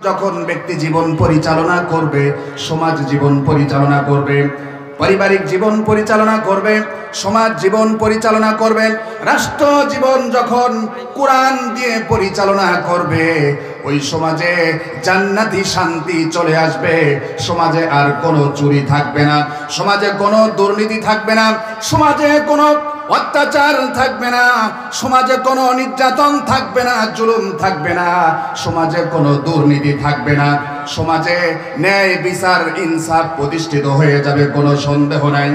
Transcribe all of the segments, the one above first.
যখন ব্যক্তি জীবন পরিচালনা করবে, সমাজ জীবন পরিচালনা করবে, পারিবারিক জীবন পরিচালনা করবে, সমাজ জীবন পরিচালনা করবে, রাষ্ট্র জীবন যখন কোরআন দিয়ে পরিচালনা করবে, ওই সমাজে জান্নাতি শান্তি চলে আসবে। সমাজে আর কোনো চুরি থাকবে না, সমাজে কোনো দুর্নীতি থাকবে না, সমাজে কোনো অত্যাচার থাকবে না, সমাজে কোনো নির্যাতন থাকবে না, জুলুম থাকবে না, সমাজে কোনো দুর্নীতি থাকবে না, সমাজে ন্যায় বিচার ইনসাফ প্রতিষ্ঠিত হয়ে যাবে, কোনো সন্দেহ নাই।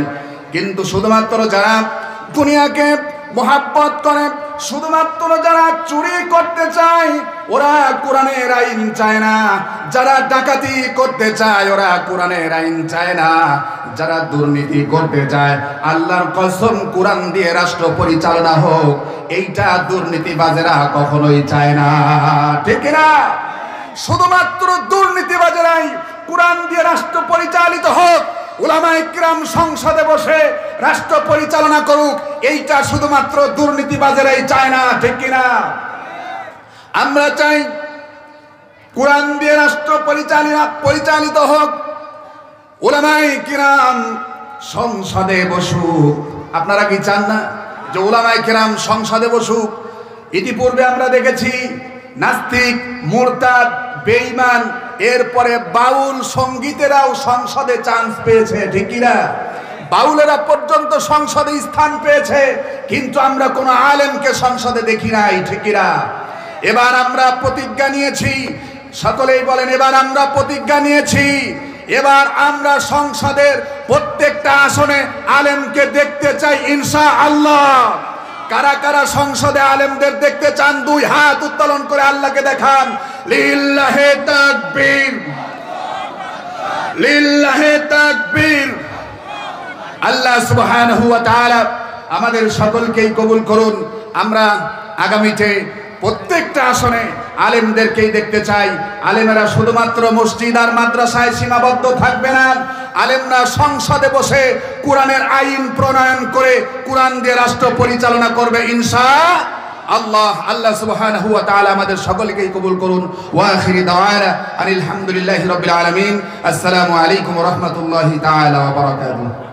কিন্তু শুধুমাত্র যারা দুনিয়াকে মোহাব্বত করে, শুধুমাত্র যারা চুরি করতে চায় ওরা কোরআনের আইন চায় না, যারা ডাকাতি করতে চায় ওরা কোরআনের আইন চায় না, যারা দুর্নীতি করতে চায় আল্লাহর কসম কোরআন দিয়ে রাষ্ট্র পরিচালনা হোক, এইটা দুর্নীতিবাজেরা কখনোই চায় না, ঠিক না? শুধুমাত্র দুর্নীতিবাজেরাই কোরআন দিয়ে রাষ্ট্র পরিচালিত হোক, উলামায়ে কিরাম সংসদে বসে রাষ্ট্র পরিচালনা করুক, এইটা শুধুমাত্র দুর্নীতিবাজেরাই চায় না, ঠিক কিনা? আমরা চাই কোরআন দিয়ে রাষ্ট্র পরিচালিত হোক, উলামায়ে কিরাম সংসদে বসুক। আপনারা কি চান না যে উলামায়ে কিরাম সংসদে বসুক? ইতিপূর্বে আমরা দেখেছি নাস্তিক, মুরতাদ, বেঈমান, এরপরে বাউল সঙ্গীতেরাও সংসদে চান্স পেয়েছে, ঠিক কিনা? বাউলেরা পর্যন্ত সংসদে স্থান পেয়েছে, কিন্তু আমরা কোনো আলেমকে সংসদে দেখি নাই, ঠিক কিনা? এবার আমরা প্রতিজ্ঞা নিয়েছি, সকলেই বলেন এবার আমরা প্রতিজ্ঞা নিয়েছি, এবার আমরা সংসদের প্রত্যেকটা আসনে আলেমকে দেখতে চাই ইনশাআল্লাহ। কারা কারা সংসদে আলেমদের দেখতে চান দুই হাত উত্তোলন করে আল্লাহকে দেখান। লিল্লাহে তাকবীর, লিল্লাহে তাকবীর। আল্লাহ সুবহানাহু ওয়া তাআলা আমাদের সকলকেই কবুল করুন। আমরা আগামীতে প্রত্যেকটা আসনে আলেমদেরকেই দেখতে চাই। আলেমেরা শুধুমাত্র মসজিদ আর মাদ্রাসায় সীমাবদ্ধ থাকবে না, আলেমরা সংসদে বসে কোরআনের আইন প্রণয়ন করে কোরআন দিয়ে রাষ্ট্র পরিচালনা করবে ইনশাআল্লাহ। আল্লাহ সুবহানাহু ওয়া তাআলা আমাদের সকলকেই কবুল করুন। ওয়া আখিরি দাওয়ানা আলহামদুলিল্লাহি রাব্বিল আলামিন। আসসালামু আলাইকুম ওয়া রাহমাতুল্লাহি তাআলা ওয়া বারাকাতুহু।